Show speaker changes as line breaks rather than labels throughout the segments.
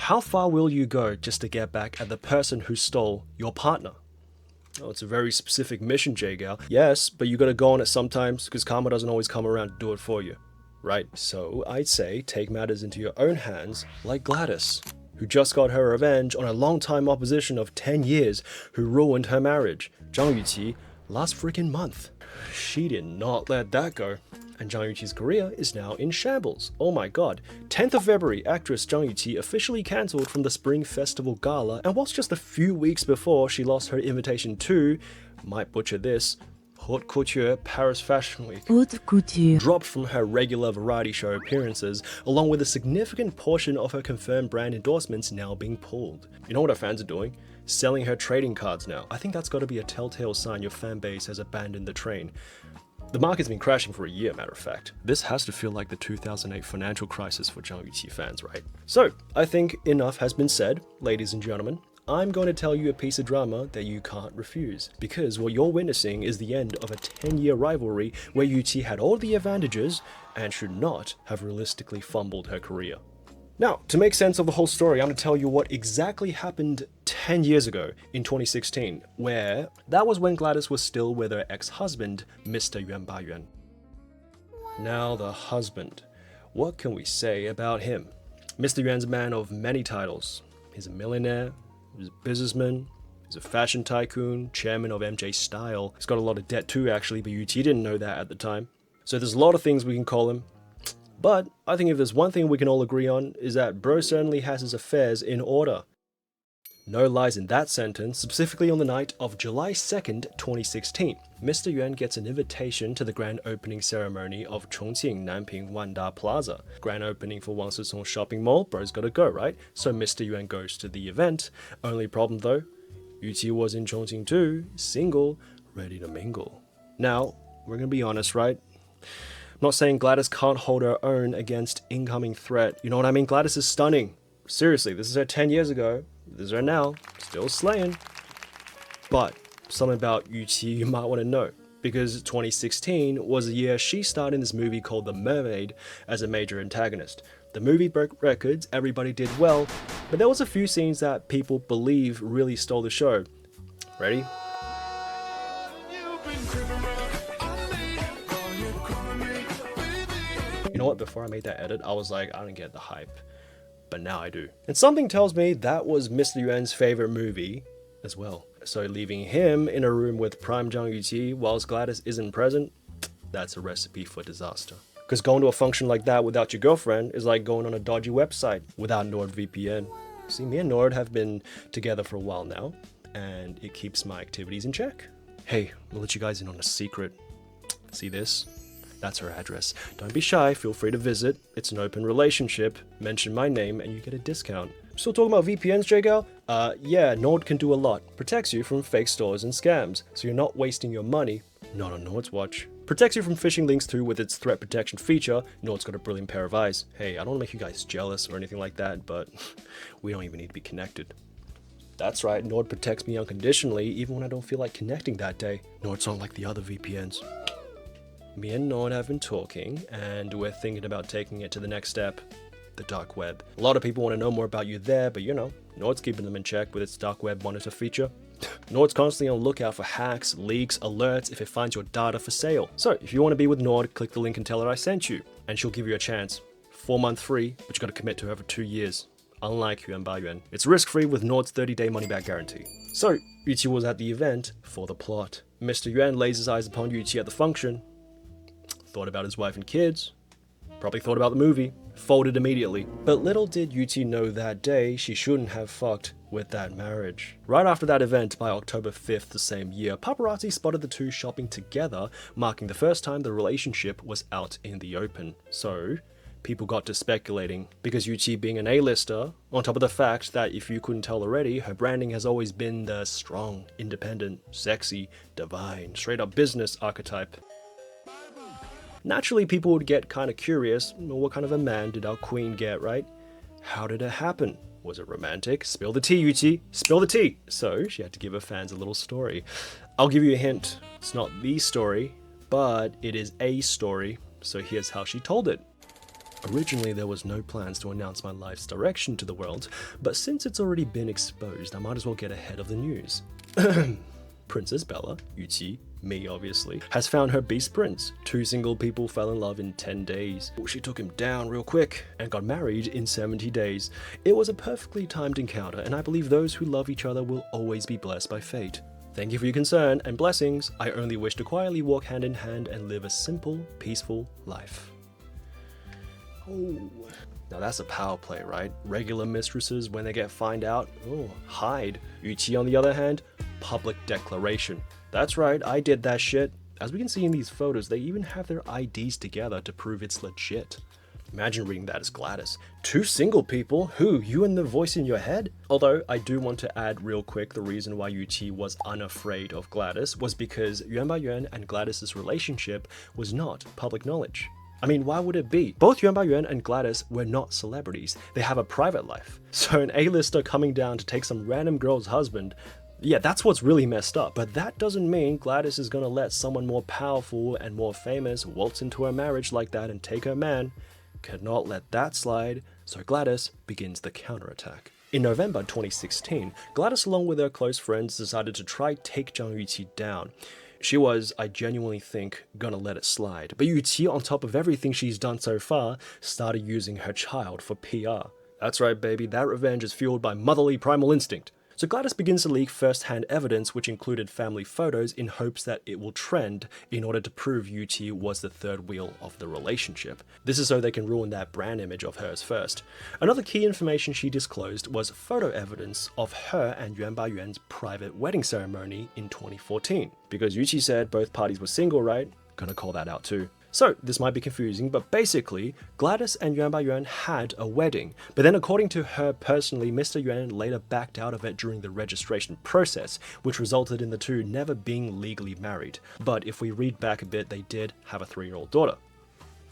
How far will you go just to get back at the person who stole your partner? Oh, it's a very specific mission, J-Gal. Yes, but you gotta go on it sometimes, because karma doesn't always come around to do it for you, right? So I'd say take matters into your own hands, like Gladys, who just got her revenge on a long-time opposition of 10 years who ruined her marriage, Zhang Yuqi, last freaking month. She did not let that go. And Zhang Yuqi's career is now in shambles. Oh my god. 10th of February, actress Zhang Yuqi officially cancelled from the Spring Festival Gala, and whilst just a few weeks before she lost her invitation to, might butcher this, Haute Couture Paris Fashion Week,
Haute Couture
dropped from her regular variety show appearances, along with a significant portion of her confirmed brand endorsements now being pulled. You know what her fans are doing? Selling her trading cards now. I think that's got to be a telltale sign your fan base has abandoned the train. The market's been crashing for a year, matter of fact. This has to feel like the 2008 financial crisis for Zhang Yuqi fans, right? So, I think enough has been said, ladies and gentlemen. I'm going to tell you a piece of drama that you can't refuse, because what you're witnessing is the end of a 10-year rivalry where Yuqi had all the advantages and should not have realistically fumbled her career. Now, to make sense of the whole story, I'm going to tell you what exactly happened 10 years ago in 2016, where that was when Gladys was still with her ex-husband, Mr. Yuan Bayuan. Now, the husband. What can we say about him? Mr. Yuan's a man of many titles. He's a millionaire, he's a businessman, he's a fashion tycoon, chairman of MJ Style. He's got a lot of debt too, actually, but Yuqi didn't know that at the time. So there's a lot of things we can call him. But I think if there's one thing we can all agree on, is that bro certainly has his affairs in order. No lies in that sentence. Specifically on the night of July 2nd, 2016, Mr. Yuan gets an invitation to the grand opening ceremony of Chongqing Nanping Wanda Plaza. Grand opening for Wang Sisong shopping mall, bro's gotta go, right? So Mr. Yuan goes to the event. Only problem though, Yuqi was in Chongqing too, single, ready to mingle. Now, we're gonna be honest, right? I'm not saying Gladys can't hold her own against incoming threat. You know what I mean? Gladys is stunning. Seriously, this is her 10 years ago. This is her now. Still slaying. But something about Yuqi you might want to know. Because 2016 was the year she starred in this movie called The Mermaid as a major antagonist. The movie broke records, everybody did well, but there was a few scenes that people believe really stole the show. Ready? You know what, before I made that edit, I was like, I don't get the hype. But now I do. And something tells me that was Mr. Yuan's favorite movie as well. So leaving him in a room with prime Zhang Yuqi whilst Gladys isn't present, that's a recipe for disaster. Because going to a function like that without your girlfriend is like going on a dodgy website without NordVPN. See, me and Nord have been together for a while now, and it keeps my activities in check. Hey, I'll let you guys in on a secret. See this? That's her address. Don't be shy, feel free to visit. It's an open relationship. Mention my name and you get a discount. Still talking about VPNs, J-Gal? Yeah, Nord can do a lot. Protects you from fake stores and scams, so you're not wasting your money. Not on Nord's watch. Protects you from phishing links too with its threat protection feature. Nord's got a brilliant pair of eyes. Hey, I don't want to make you guys jealous or anything like that, but we don't even need to be connected. That's right, Nord protects me unconditionally, even when I don't feel like connecting that day. Nord's not like the other VPNs. Me and Nord have been talking, and we're thinking about taking it to the next step, the dark web. A lot of people want to know more about you there, but you know, Nord's keeping them in check with its dark web monitor feature. Nord's constantly on the lookout for hacks, leaks, alerts if it finds your data for sale. So if you want to be with Nord, click the link and tell her I sent you, and she'll give you a chance. 4 months free, but you got to commit to her for 2 years. Unlike Yuan Bayuan, it's risk-free with Nord's 30-day money-back guarantee. So Yuqi was at the event for the plot. Mr. Yuan lays his eyes upon Yuqi at the function. Thought about his wife and kids, probably thought about the movie, folded immediately. But little did Yuqi know that day she shouldn't have fucked with that marriage. Right after that event, by October 5th the same year, paparazzi spotted the two shopping together, marking the first time the relationship was out in the open. So people got to speculating, because Yuqi being an A-lister, on top of the fact that if you couldn't tell already, her branding has always been the strong, independent, sexy, divine, straight up business archetype. Naturally, people would get kind of curious, what kind of a man did our queen get, right? How did it happen? Was it romantic? Spill the tea, Yuqi, spill the tea! So she had to give her fans a little story. I'll give you a hint, it's not the story, but it is a story, so here's how she told it. Originally, there was no plans to announce my life's direction to the world, but since it's already been exposed, I might as well get ahead of the news. Princess Bella, Yuqi, me obviously, has found her beast prince. 2 single people fell in love in 10 days. She took him down real quick and got married in 70 days. It was a perfectly timed encounter, and I believe those who love each other will always be blessed by fate. Thank you for your concern and blessings. I only wish to quietly walk hand in hand and live a simple, peaceful life. Oh, now that's a power play, right? Regular mistresses, when they get find out, hide. Yuqi, on the other hand, public declaration. That's right, I did that shit. As we can see in these photos, they even have their IDs together to prove it's legit. Imagine reading that as Gladys. 2 single people? Who? You and the voice in your head? Although, I do want to add real quick, the reason why Yuqi was unafraid of Gladys was because Yuan Baiyuan and Gladys' relationship was not public knowledge. I mean, why would it be? Both Yuan Baiyuan and Gladys were not celebrities. They have a private life. So an A-lister coming down to take some random girl's husband, yeah, that's what's really messed up. But that doesn't mean Gladys is gonna let someone more powerful and more famous waltz into her marriage like that and take her man. Cannot let that slide, so Gladys begins the counterattack. In November 2016, Gladys along with her close friends decided to try take Zhang Yuqi down. She was, I genuinely think, gonna let it slide. But Yuqi, on top of everything she's done so far, started using her child for PR. That's right, baby, that revenge is fueled by motherly primal instinct. So Gladys begins to leak first-hand evidence which included family photos in hopes that it will trend in order to prove Yuqi was the third wheel of the relationship. This is so they can ruin that brand image of hers first. Another key information she disclosed was photo evidence of her and Yuan Baiyuan's private wedding ceremony in 2014. Because Yuqi said both parties were single, right? Gonna call that out too. So, this might be confusing, but basically, Gladys and Yuan Baiyuan had a wedding. But then according to her personally, Mr. Yuan later backed out of it during the registration process, which resulted in the two never being legally married. But if we read back a bit, they did have a 3-year-old daughter.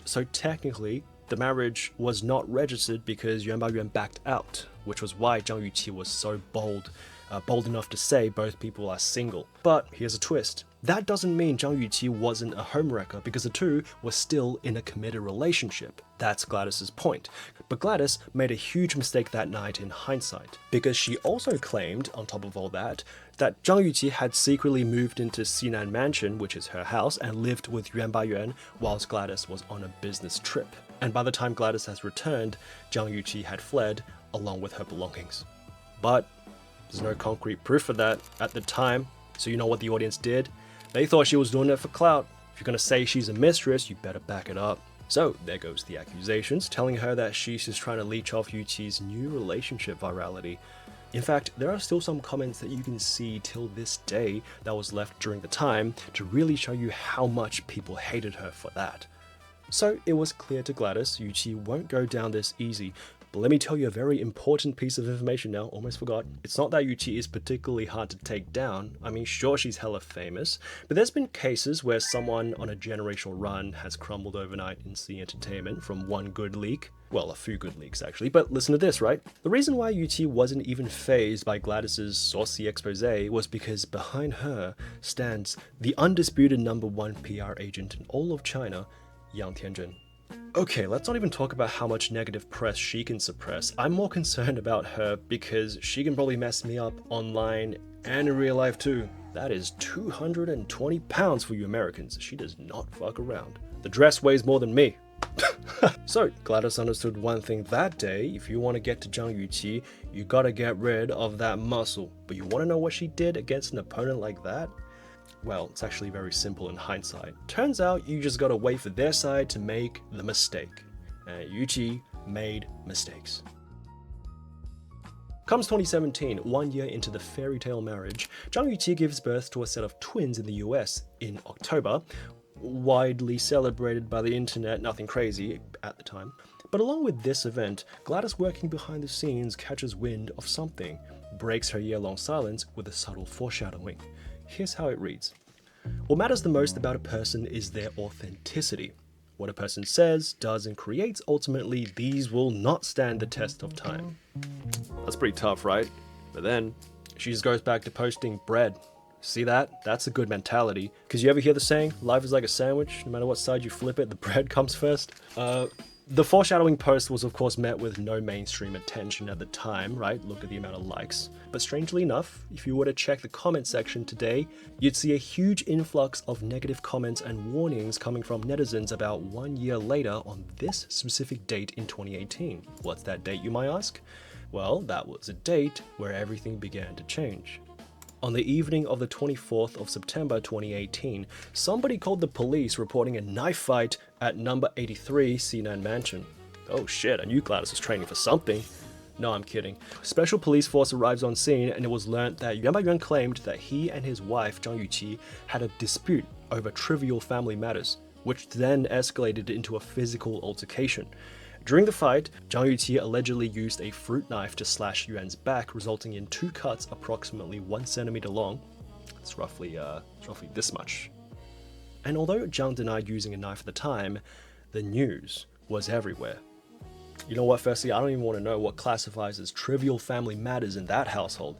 So technically, the marriage was not registered because Yuan Baiyuan backed out, which was why Zhang Yuqi was so bold enough to say both people are single. But here's a twist. That doesn't mean Zhang Yuqi wasn't a homewrecker because the two were still in a committed relationship. That's Gladys's point. But Gladys made a huge mistake that night in hindsight, because she also claimed, on top of all that Zhang Yuqi had secretly moved into C-ent Mansion, which is her house, and lived with Yuan Baiyuan whilst Gladys was on a business trip. And by the time Gladys has returned, Zhang Yuqi had fled along with her belongings. But there's no concrete proof of that at the time, so you know what the audience did? They thought she was doing it for clout. If you're gonna say she's a mistress, you better back it up. So there goes the accusations, telling her that she's just trying to leech off Yuqi's new relationship virality. In fact, there are still some comments that you can see till this day that was left during the time to really show you how much people hated her for that. So it was clear to Gladys, Yuqi won't go down this easy. But let me tell you a very important piece of information now, almost forgot. It's not that Yuqi is particularly hard to take down. I mean, sure, she's hella famous, but there's been cases where someone on a generational run has crumbled overnight in C-entertainment from one good leak. Well, a few good leaks actually, but listen to this, right? The reason why Yuqi wasn't even fazed by Gladys's saucy expose was because behind her stands the undisputed #1 PR agent in all of China, Yang Tianzhen. Okay, let's not even talk about how much negative press she can suppress. I'm more concerned about her because she can probably mess me up online and in real life too. That is 220 pounds for you Americans. She does not fuck around. The dress weighs more than me. So, Gladys understood one thing that day: if you want to get to Zhang Yuqi, you gotta get rid of that muscle. But you want to know what she did against an opponent like that? Well, it's actually very simple in hindsight. Turns out you just gotta wait for their side to make the mistake. And Yuqi made mistakes. Comes 2017, 1 year into the fairy tale marriage, Zhang Yuqi gives birth to a set of twins in the US in October, widely celebrated by the internet, nothing crazy at the time. But along with this event, Gladys working behind the scenes catches wind of something, breaks her year-long silence with a subtle foreshadowing. Here's how it reads. What matters the most about a person is their authenticity. What a person says, does, and creates, ultimately, these will not stand the test of time. That's pretty tough, right? But then, she just goes back to posting bread. See that? That's a good mentality. Because you ever hear the saying, life is like a sandwich, no matter what side you flip it, the bread comes first? The foreshadowing post was of course met with no mainstream attention at the time, right? Look at the amount of likes. But strangely enough, if you were to check the comment section today, you'd see a huge influx of negative comments and warnings coming from netizens about 1 year later on this specific date in 2018. What's that date, you might ask? Well, that was a date where everything began to change. On the evening of the 24th of September 2018, somebody called the police reporting a knife fight at number 83 C-ent Mansion. Oh shit, I knew Gladys was training for something. No, I'm kidding. Special police force arrives on scene and it was learnt that Yuan Baiyuan claimed that he and his wife Zhang Yuqi had a dispute over trivial family matters, which then escalated into a physical altercation. During the fight, Zhang Yuqi allegedly used a fruit knife to slash Yuan's back, resulting in 2 cuts approximately 1 centimeter long. It's roughly this much. And although Zhang denied using a knife at the time, the news was everywhere. You know what, firstly, I don't even want to know what classifies as trivial family matters in that household.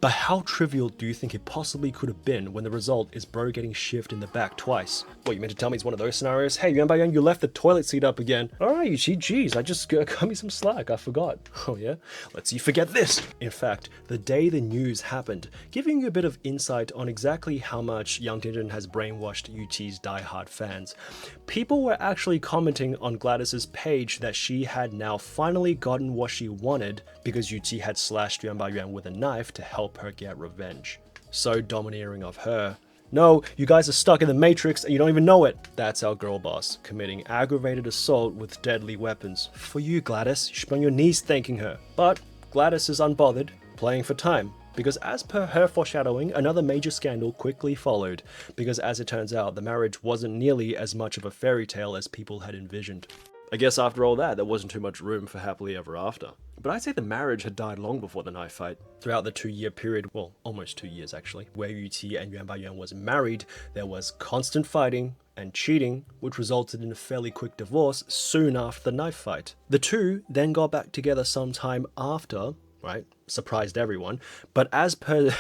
But how trivial do you think it possibly could have been when the result is bro getting shivved in the back twice? What, you meant to tell me it's one of those scenarios? Hey, Yuan Baiyuan, you left the toilet seat up again. Alright, Yuqi, geez, I just cut me some slack, I forgot. Oh yeah? Let's see, forget this! In fact, the day the news happened, giving you a bit of insight on exactly how much Yang Tianzhen has brainwashed Yuqi's diehard fans. People were actually commenting on Gladys's page that she had now finally gotten what she wanted because Yuqi had slashed Yuan Baiyuan with a knife to help her get revenge. So domineering of her. No, you guys are stuck in the Matrix and you don't even know it. That's our girl boss, committing aggravated assault with deadly weapons. For you, Gladys, you should be on your knees thanking her. But Gladys is unbothered, playing for time. Because as per her foreshadowing, another major scandal quickly followed. Because as it turns out, the marriage wasn't nearly as much of a fairy tale as people had envisioned. I guess after all that, there wasn't too much room for happily ever after. But I'd say the marriage had died long before the knife fight. Throughout the 2-year period, well, almost 2 years actually, where Yuqi and Yuan Baiyuan was married, there was constant fighting and cheating, which resulted in a fairly quick divorce soon after the knife fight. The two then got back together sometime after, right? Surprised everyone. But as per Yuan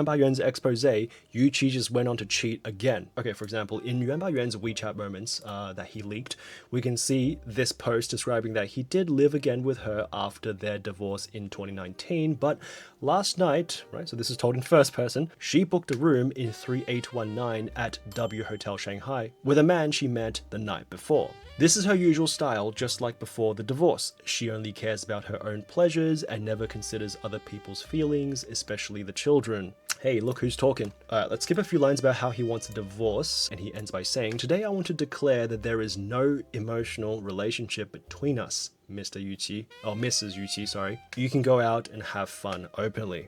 Baiyuan's expose, Yuqi just went on to cheat again. Okay, for example, in Yuan Baiyuan's WeChat moments that he leaked, we can see this post describing that he did live again with her after their divorce in 2019, but last night, right, so this is told in first person, she booked a room in 3819 at W Hotel Shanghai with a man she met the night before. This is her usual style, just like before the divorce. She only cares about her own pleasures and never considers other people's feelings, especially the children. Hey, look who's talking. Alright, let's skip a few lines about how he wants a divorce, and he ends by saying, "Today I want to declare that there is no emotional relationship between us, Mr. Yuqi, or Mrs. Yuqi, sorry. You can go out and have fun openly."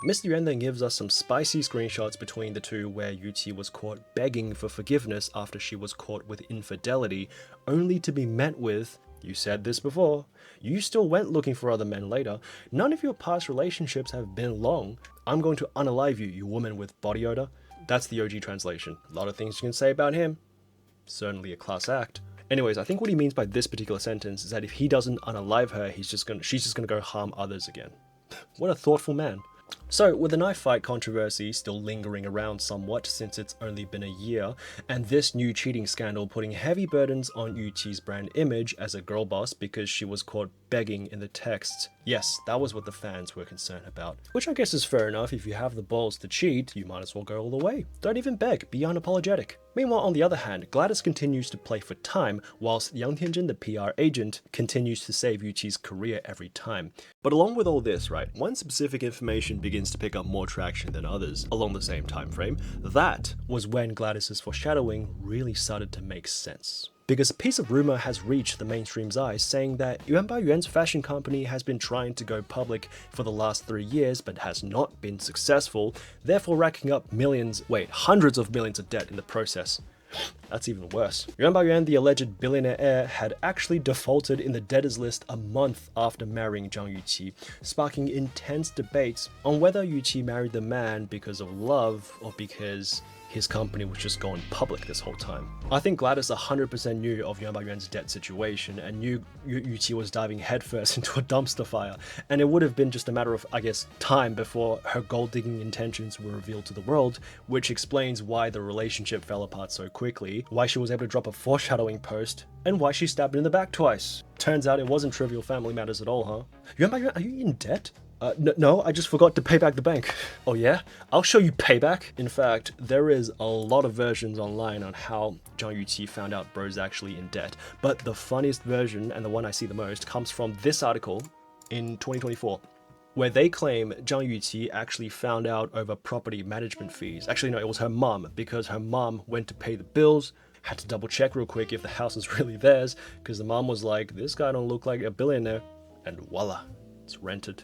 Mr. Yuan then gives us some spicy screenshots between the two where Yuqi was caught begging for forgiveness after she was caught with infidelity, only to be met with, "You said this before. You still went looking for other men later. None of your past relationships have been long. I'm going to unalive you, you woman with body odor." That's the OG translation. A lot of things you can say about him. Certainly a class act. Anyways, I think what he means by this particular sentence is that if he doesn't unalive her, she's just gonna go harm others again. What a thoughtful man. So, with the knife fight controversy still lingering around somewhat since it's only been a year, and this new cheating scandal putting heavy burdens on Yuqi's brand image as a girl boss because she was caught begging in the texts, yes, that was what the fans were concerned about. Which I guess is fair enough. If you have the balls to cheat, you might as well go all the way. Don't even beg, be unapologetic. Meanwhile, on the other hand, Gladys continues to play for time, whilst Yang Tianzhen, the PR agent, continues to save Yuqi's career every time. But along with all this, right, one specific information begins to pick up more traction than others along the same time frame. That was when Gladys's foreshadowing really started to make sense. Because a piece of rumor has reached the mainstream's eyes saying that Yuan Baiyuan's fashion company has been trying to go public for the last 3 years but has not been successful, therefore racking up hundreds of millions of debt in the process. That's even worse. Yuan Baiyuan, the alleged billionaire heir, had actually defaulted in the debtors list a month after marrying Zhang Yuqi, sparking intense debates on whether Yuqi married the man because of love or because his company was just going public this whole time. I think Gladys 100% knew of Yuan Baiyuan's debt situation and knew Yuqi was diving headfirst into a dumpster fire, and it would have been just a matter of, I guess, time before her gold-digging intentions were revealed to the world, which explains why the relationship fell apart so quickly, why she was able to drop a foreshadowing post, and why she stabbed in the back twice. Turns out it wasn't trivial family matters at all, huh? Yuan Baiyuan, are you in debt? No, I just forgot to pay back the bank. Oh yeah? I'll show you payback. In fact, there is a lot of versions online on how Zhang Yuqi found out bro's actually in debt. But the funniest version, and the one I see the most, comes from this article in 2024, where they claim Zhang Yuqi actually found out over property management fees. Actually, no, it was her mom, because her mom went to pay the bills, had to double check real quick if the house was really theirs, because the mom was like, this guy don't look like a billionaire, and voila, it's rented.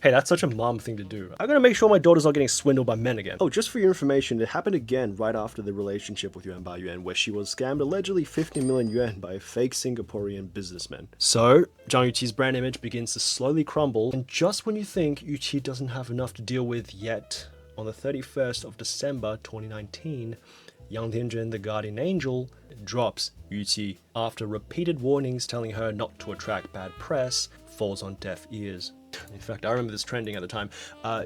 Hey, that's such a mom thing to do. I'm gonna make sure my daughter's not getting swindled by men again. Oh, just for your information, it happened again right after the relationship with Yuan Baiyuan, where she was scammed allegedly 50 million yuan by a fake Singaporean businessman. So, Zhang Yuqi's brand image begins to slowly crumble, and just when you think Yuqi doesn't have enough to deal with yet, on the 31st of December 2019, Yang Tianzhen, the guardian angel, drops Yuqi after repeated warnings telling her not to attract bad press falls on deaf ears. In fact, I remember this trending at the time.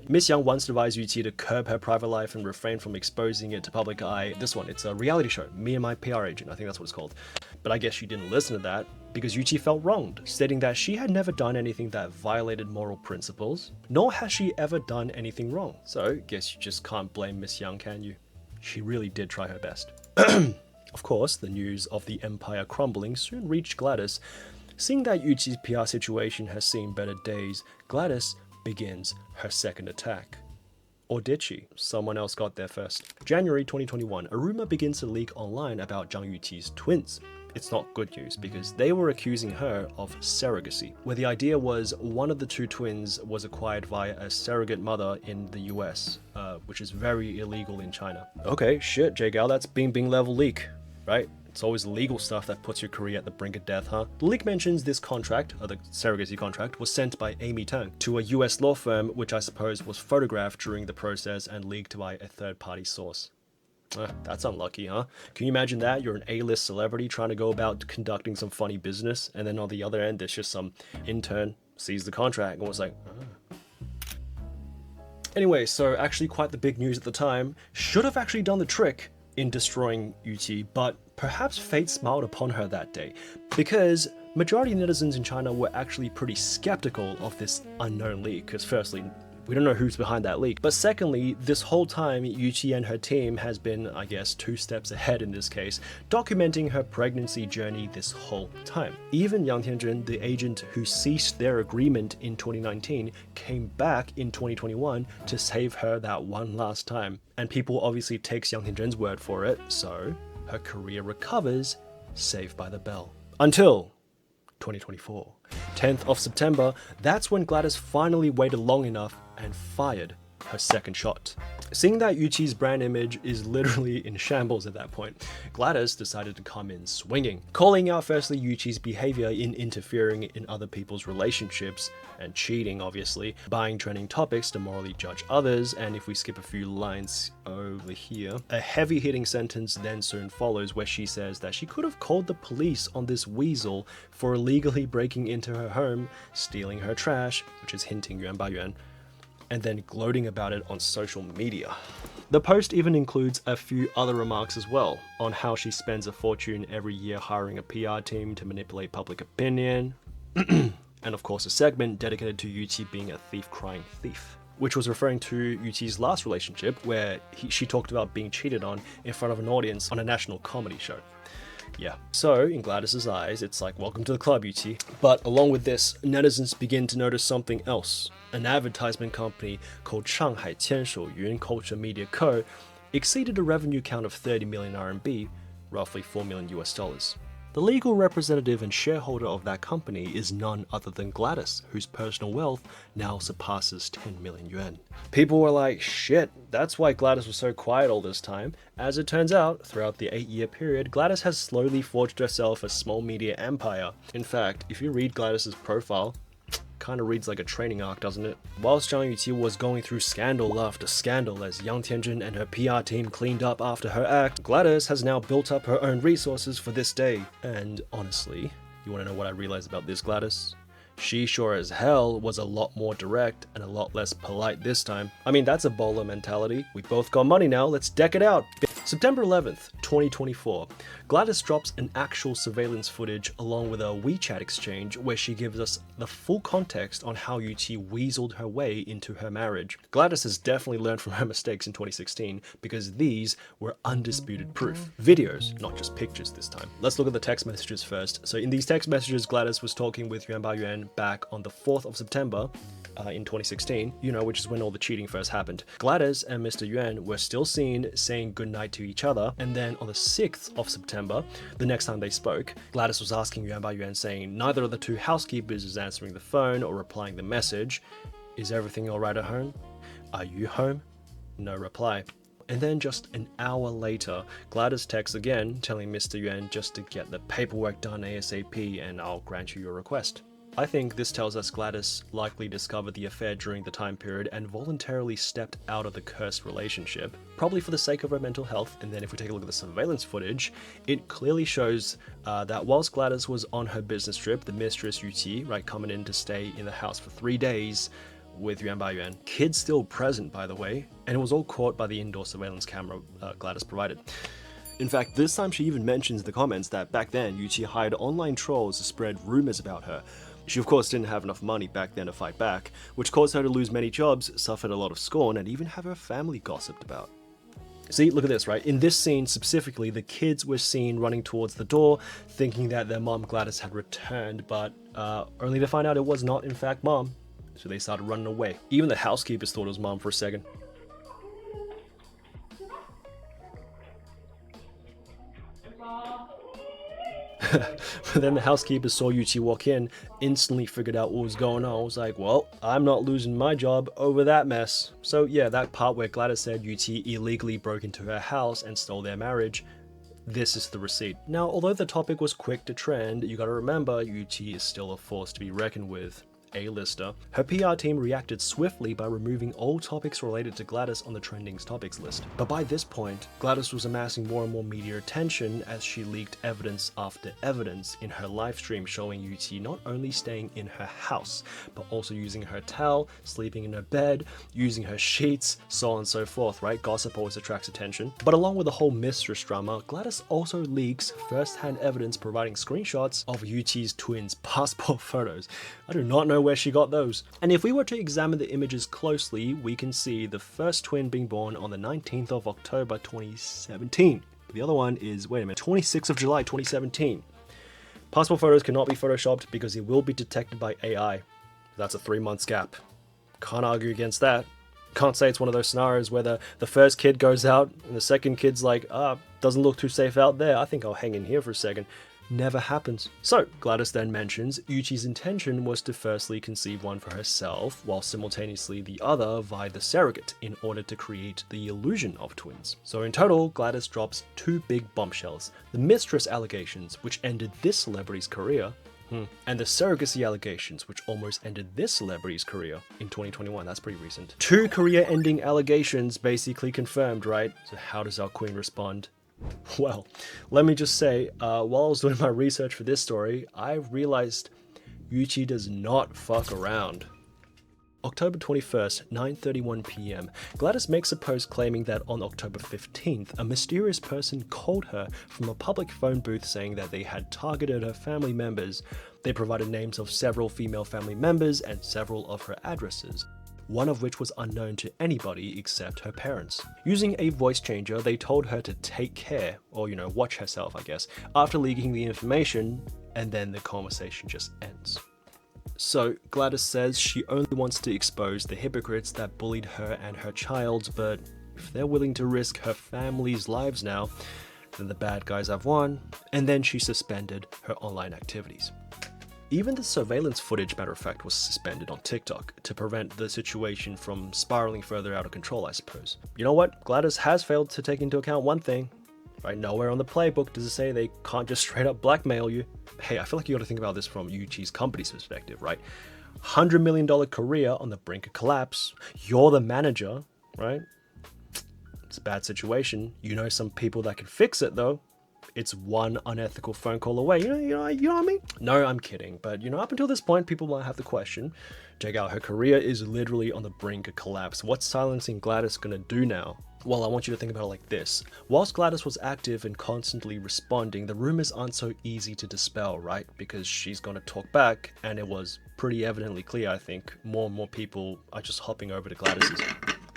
Miss Yang once advised Yuqi to curb her private life and refrain from exposing it to public eye. This one, it's a reality show, Me and My PR Agent, I think that's what it's called. But I guess she didn't listen to that because Yuqi felt wronged, stating that she had never done anything that violated moral principles, nor has she ever done anything wrong. So, guess you just can't blame Miss Yang, can you? She really did try her best. Of course, the news of the empire crumbling soon reached Gladys. Seeing that Yuqi's PR situation has seen better days, Gladys begins her second attack. Or did she? Someone else got there first. January 2021, a rumor begins to leak online about Zhang Yuqi's twins. It's not good news because they were accusing her of surrogacy, where the idea was one of the two twins was acquired via a surrogate mother in the US, which is very illegal in China. Okay, shit, J-Gal, that's Bing Bing level leak, right? It's always legal stuff that puts your career at the brink of death, huh? The leak mentions this contract, or the surrogacy contract, was sent by Amy Tang to a US law firm, which I suppose was photographed during the process and leaked by a third-party source. That's unlucky, huh? Can you imagine that? You're an A-list celebrity trying to go about conducting some funny business, and then on the other end, there's just some intern sees the contract and was like, oh. Anyway, so actually quite the big news at the time. Should have actually done the trick in destroying Yuqi, but perhaps fate smiled upon her that day, because majority netizens in China were actually pretty skeptical of this unknown leak, because firstly, we don't know who's behind that leak, but secondly, this whole time Yuqi and her team has been, I guess, 2 steps ahead in this case, documenting her pregnancy journey this whole time. Even Yang Tianzhen, the agent who ceased their agreement in 2019, came back in 2021 to save her that one last time. And people obviously takes Yang Tianzhen's word for it, so her career recovers, saved by the bell. Until 2024. 10th of September, that's when Gladys finally waited long enough and fired her second shot. Seeing that Yuqi's brand image is literally in shambles at that point, Gladys decided to come in swinging, calling out firstly Yuqi's behavior in interfering in other people's relationships and cheating, obviously, buying trending topics to morally judge others, and if we skip a few lines over here, a heavy-hitting sentence then soon follows where she says that she could have called the police on this weasel for illegally breaking into her home, stealing her trash, which is hinting Yuan Baiyuan, and then gloating about it on social media. The post even includes a few other remarks as well, on how she spends a fortune every year hiring a PR team to manipulate public opinion, and of course a segment dedicated to Yuqi being a thief crying thief, which was referring to Yuqi's last relationship where she talked about being cheated on in front of an audience on a national comedy show. Yeah, so in Gladys's eyes, it's like, welcome to the club, Yuqi. But along with this, netizens begin to notice something else. An advertisement company called Shanghai Qianshou Culture Media Co. exceeded a revenue count of 30 million RMB, roughly $4 million US. The legal representative and shareholder of that company is none other than Gladys, whose personal wealth now surpasses 10 million yuan. People were like, shit, that's why Gladys was so quiet all this time. As it turns out, throughout the 8-year period, Gladys has slowly forged herself a small media empire. In fact, if you read Gladys's profile, kind of reads like a training arc, doesn't it? Whilst Zhang Yuqi was going through scandal after scandal as Yang Tianjun and her PR team cleaned up after her act, Gladys has now built up her own resources for this day. And honestly, you want to know what I realized about this Gladys? She sure as hell was a lot more direct and a lot less polite this time. I mean, that's a bowler mentality. We both got money now, let's deck it out. September 11th, 2024. Gladys drops an actual surveillance footage along with a WeChat exchange where she gives us the full context on how Yuqi weaseled her way into her marriage. Gladys has definitely learned from her mistakes in 2016 because these were undisputed proof. Videos, not just pictures this time. Let's look at the text messages first. So in these text messages, Gladys was talking with Yuan Baoyuan back on the 4th of September in 2016, which is when all the cheating first happened. Gladys and Mr. Yuan were still seen saying goodnight to each other, and then on the 6th of September, the next time they spoke, Gladys was asking Yuan Baoyuan saying neither of the two housekeepers is answering the phone or replying the message. Is everything alright at home? Are you home? No reply. And then just an hour later, Gladys texts again telling Mr. Yuan just to get the paperwork done ASAP and I'll grant you your request. I think this tells us Gladys likely discovered the affair during the time period and voluntarily stepped out of the cursed relationship, probably for the sake of her mental health. And then if we take a look at the surveillance footage, it clearly shows that whilst Gladys was on her business trip, the mistress Yuqi, right, coming in to stay in the house for 3 days with Yuan Baoyuan, kids still present by the way, and it was all caught by the indoor surveillance camera Gladys provided. In fact, this time she even mentions in the comments that back then Yuqi hired online trolls to spread rumors about her. She of course didn't have enough money back then to fight back, which caused her to lose many jobs, suffered a lot of scorn, and even have her family gossiped about. See, look at this, right? In this scene specifically, the kids were seen running towards the door, thinking that their mom Gladys had returned, but only to find out it was not in fact mom. So they started running away. Even the housekeepers thought it was mom for a second. But then the housekeeper saw Yuqi walk in, instantly figured out what was going on. I was like, well, I'm not losing my job over that mess. So yeah, that part where Gladys said Yuqi illegally broke into her house and stole their marriage, this is the receipt. Now, although the topic was quick to trend, you gotta remember Yuqi is still a force to be reckoned with. A-lister. Her PR team reacted swiftly by removing all topics related to Gladys on the trending topics list. But by this point, Gladys was amassing more and more media attention as she leaked evidence after evidence in her live stream showing Yuqi not only staying in her house, but also using her towel, sleeping in her bed, using her sheets, so on and so forth, right? Gossip always attracts attention. But along with the whole mistress drama, Gladys also leaks first-hand evidence providing screenshots of Yuqi's twins' passport photos. I do not know where she got those. And if we were to examine the images closely, we can see the first twin being born on the 19th of October 2017. The other one is, wait a minute, 26th of July 2017. Passport photos cannot be photoshopped because it will be detected by AI. That's a 3 months gap. Can't argue against that. Can't say it's one of those scenarios where the first kid goes out and the second kid's like, doesn't look too safe out there. I think I'll hang in here for a second. Never happens. So, Gladys then mentions Yuqi's intention was to firstly conceive one for herself, while simultaneously the other via the surrogate, in order to create the illusion of twins. So in total, Gladys drops 2 big bombshells. The mistress allegations, which ended this celebrity's career, and the surrogacy allegations, which almost ended this celebrity's career in 2021. That's pretty recent. 2 career-ending allegations basically confirmed, right? So how does our queen respond? Well, let me just say, while I was doing my research for this story, I realized Yuqi does not fuck around. October 21st, 9:31 p.m. Gladys makes a post claiming that on October 15th, a mysterious person called her from a public phone booth saying that they had targeted her family members. They provided names of several female family members and several of her addresses, one of which was unknown to anybody except her parents. Using a voice changer, they told her to take care, or watch herself, I guess, after leaking the information, and then the conversation just ends. So, Gladys says she only wants to expose the hypocrites that bullied her and her child, but if they're willing to risk her family's lives now, then the bad guys have won, and then she suspended her online activities. Even the surveillance footage, matter of fact, was suspended on TikTok to prevent the situation from spiraling further out of control, I suppose. You know what? Gladys has failed to take into account one thing. Right? Nowhere on the playbook does it say they can't just straight up blackmail you. Hey, I feel like you gotta think about this from Yuqi's company's perspective, right? $100 million career on the brink of collapse. You're the manager, right? It's a bad situation. You know some people that can fix it though. It's one unethical phone call away. You know what I mean? No, I'm kidding. But up until this point, people might have the question. Check out, her career is literally on the brink of collapse. What's silencing Gladys gonna do now? Well, I want you to think about it like this. Whilst Gladys was active and constantly responding, the rumors aren't so easy to dispel, right? Because she's gonna talk back, and it was pretty evidently clear, I think, more and more people are just hopping over to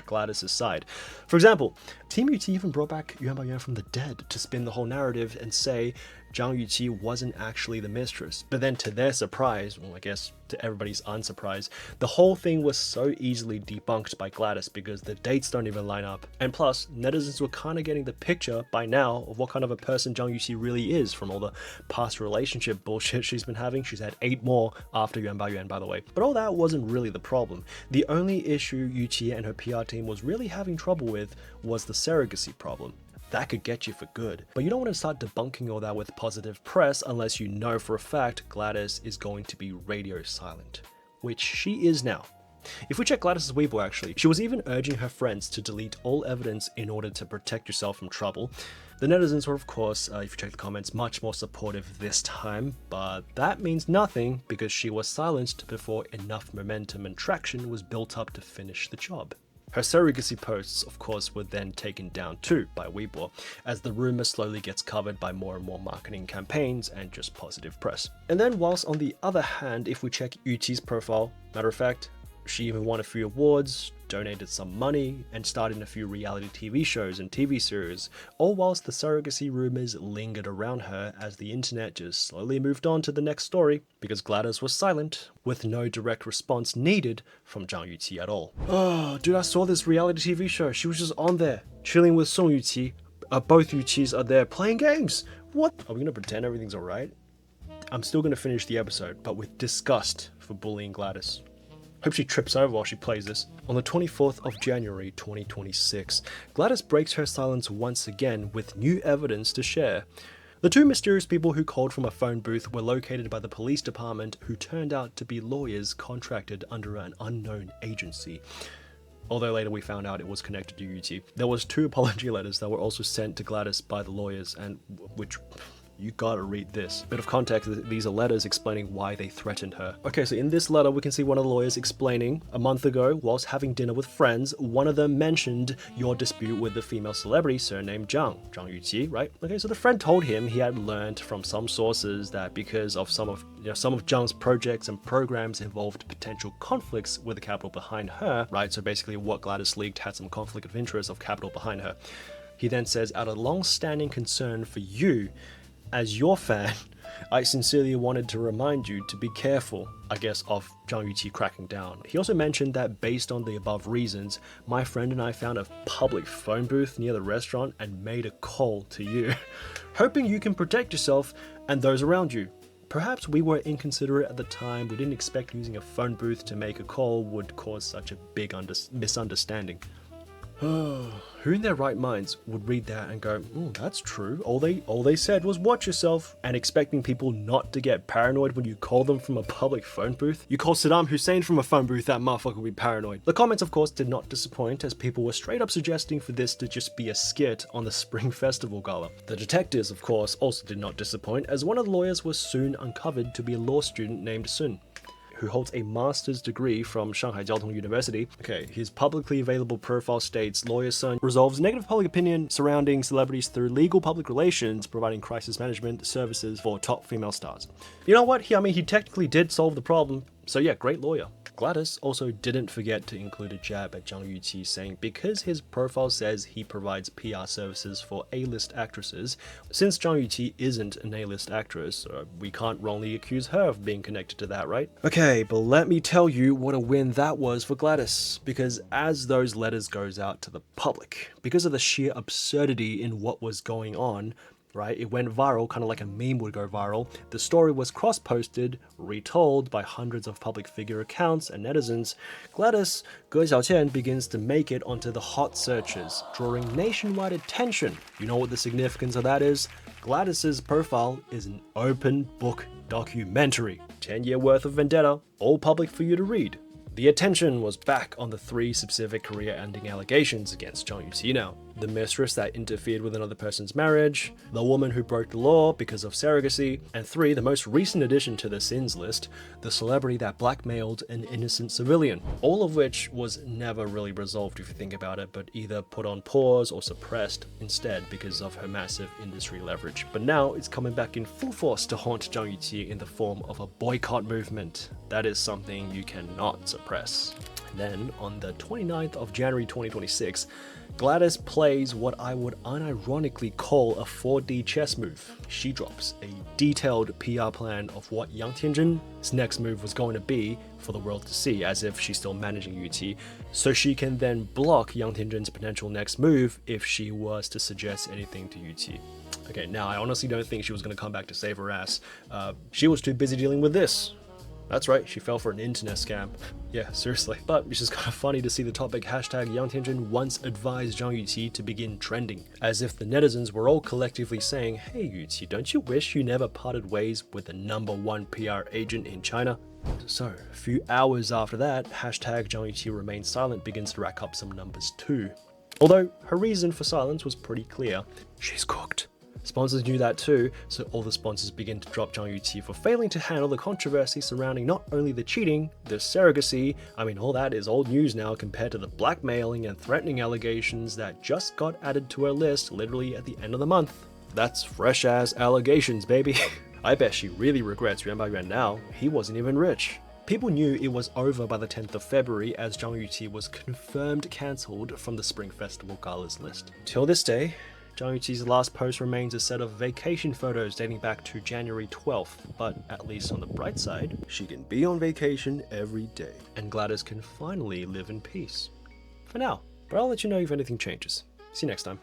Gladys's side. For example, Team UT even brought back Yuan Baoyuan from the dead to spin the whole narrative and say Zhang Yuqi wasn't actually the mistress. But then to their surprise, well, I guess to everybody's unsurprise, the whole thing was so easily debunked by Gladys because the dates don't even line up. And plus, netizens were kind of getting the picture by now of what kind of a person Zhang Yuqi really is from all the past relationship bullshit she's been having. She's had 8 more after Yuan Baoyuan, by the way. But all that wasn't really the problem. The only issue Yuqi and her PR team was really having trouble with was the surrogacy problem. That could get you for good. But you don't want to start debunking all that with positive press unless you know for a fact Gladys is going to be radio silent, which she is now. If we check Gladys's Weibo actually, she was even urging her friends to delete all evidence in order to protect yourself from trouble. The netizens were, of course, if you check the comments, much more supportive this time, but that means nothing because she was silenced before enough momentum and traction was built up to finish the job. Her surrogacy posts, of course, were then taken down too by Weibo, as the rumor slowly gets covered by more and more marketing campaigns and just positive press. And then whilst on the other hand, if we check Yuqi's profile, matter of fact, she even won a few awards, donated some money, and starred in a few reality TV shows and TV series, all whilst the surrogacy rumors lingered around her as the internet just slowly moved on to the next story because Gladys was silent, with no direct response needed from Zhang Yuqi at all. Oh, dude, I saw this reality TV show. She was just on there, chilling with Song Yuqi. Both Yuqis are there playing games. What? Are we gonna pretend everything's alright? I'm still gonna finish the episode, but with disgust for bullying Gladys. Hope she trips over while she plays this. On the 24th of January 2026, Gladys breaks her silence once again with new evidence to share. The 2 mysterious people who called from a phone booth were located by the police department who turned out to be lawyers contracted under an unknown agency. Although later we found out it was connected to UT. There was 2 apology letters that were also sent to Gladys by the lawyers, and which... you gotta read this. Bit of context, these are letters explaining why they threatened her. Okay, so in this letter we can see one of the lawyers explaining, a month ago, whilst having dinner with friends, one of them mentioned your dispute with the female celebrity surnamed Zhang Yuqi, right? Okay, so the friend told him he had learned from some sources that because of some of Zhang's projects and programs involved potential conflicts with the capital behind her, right? So basically what Gladys leaked had some conflict of interest of capital behind her. He then says, out of long-standing concern for you, as your fan, I sincerely wanted to remind you to be careful, I guess, of Zhang Yuqi cracking down. He also mentioned that based on the above reasons, my friend and I found a public phone booth near the restaurant and made a call to you, hoping you can protect yourself and those around you. Perhaps we were inconsiderate at the time. We didn't expect using a phone booth to make a call would cause such a big misunderstanding. Who in their right minds would read that and go, that's true. All they said was watch yourself, and expecting people not to get paranoid when you call them from a public phone booth? You call Saddam Hussein from a phone booth, that motherfucker would be paranoid. The comments, of course, did not disappoint, as people were straight up suggesting for this to just be a skit on the Spring Festival Gala. The detectives, of course, also did not disappoint, as one of the lawyers was soon uncovered to be a law student named Sun, who holds a master's degree from Shanghai Jiao Tong University. Okay, his publicly available profile states, Lawyer Sun resolves negative public opinion surrounding celebrities through legal public relations, providing crisis management services for top female stars. You know what? He technically did solve the problem. So yeah, great lawyer. Gladys also didn't forget to include a jab at Zhang Yuqi, saying because his profile says he provides PR services for A-list actresses, since Zhang Yuqi isn't an A-list actress, we can't wrongly accuse her of being connected to that, right? Okay, but let me tell you what a win that was for Gladys, because as those letters goes out to the public, because of the sheer absurdity in what was going on, right? It went viral, kind of like a meme would go viral. The story was cross-posted, retold by hundreds of public figure accounts and netizens. Gladys, Ge Xiaoqian begins to make it onto the hot searches, drawing nationwide attention. You know what the significance of that is? Gladys's profile is an open book documentary. 10-year worth of vendetta, all public for you to read. The attention was back on the 3 specific career-ending allegations against Zhang Yuqi now. The mistress that interfered with another person's marriage, the woman who broke the law because of surrogacy, and 3, the most recent addition to the sins list, the celebrity that blackmailed an innocent civilian. All of which was never really resolved if you think about it, but either put on pause or suppressed instead because of her massive industry leverage. But now it's coming back in full force to haunt Zhang Yuqi in the form of a boycott movement. That is something you cannot suppress. Then, on the 29th of January 2026, Gladys plays what I would unironically call a 4D chess move. She drops a detailed PR plan of what Yang Tianjun's next move was going to be for the world to see, as if she's still managing Yuqi, so she can then block Yang Tianjun's potential next move if she was to suggest anything to Yuqi. Okay, now I honestly don't think she was going to come back to save her ass. She was too busy dealing with this. That's right, she fell for an internet scam. Yeah, seriously. But it's just kind of funny to see the topic hashtag Yang Tianjun once advised Zhang Yuqi to begin trending, as if the netizens were all collectively saying, hey Yuqi, don't you wish you never parted ways with the #1 PR agent in China? So, a few hours after that, hashtag Zhang Yuqi remains silent begins to rack up some numbers too. Although, her reason for silence was pretty clear. She's cooked. Sponsors knew that too, so all the sponsors begin to drop Zhang Yuqi for failing to handle the controversy surrounding not only the cheating, the surrogacy, I mean all that is old news now compared to the blackmailing and threatening allegations that just got added to her list literally at the end of the month. That's fresh ass allegations, baby. I bet she really regrets Yuan Baiyuan now, he wasn't even rich. People knew it was over by the 10th of February as Zhang Yuqi was confirmed cancelled from the Spring Festival Galas list. Till this day, Zhang Yuqi's last post remains a set of vacation photos dating back to January 12th, but at least on the bright side, she can be on vacation every day, and Gladys can finally live in peace. For now, but I'll let you know if anything changes. See you next time.